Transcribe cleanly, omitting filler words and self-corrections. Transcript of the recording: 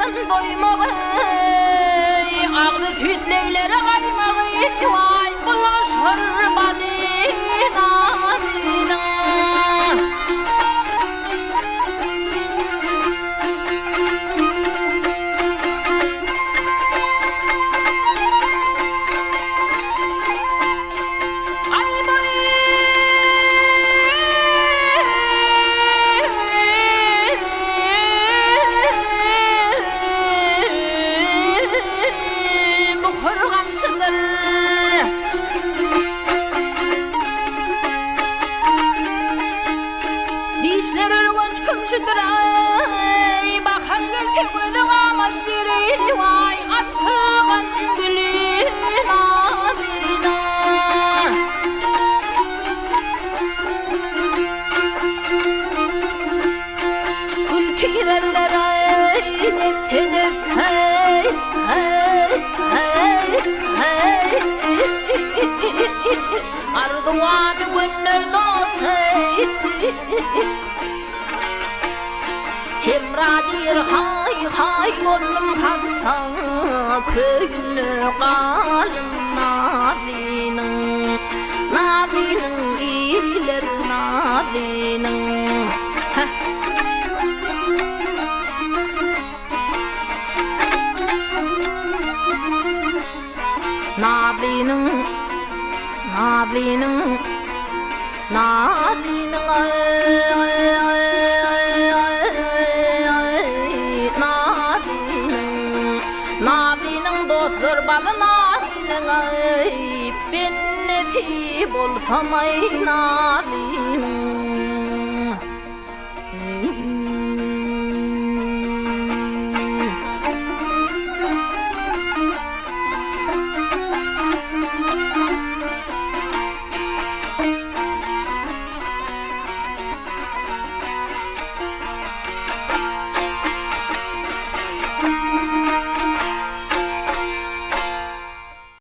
Ağzından doymağı ağlı sütlevleri kaymağı vay bulaşır balina zina Dişler örgünç kümşüdür ay bakar gelse gözü kamaştır vay açığın gülü nazida gül tirerler ay dese dese hey hey hey arduan günler dostay Hemradir hay hay bollum hassa köylü qalım nadinin nadinin iler nadinin nadinin nadinin nadinin Nadinin dostlar balı nadinin ay ben nesip olsam ay nadinin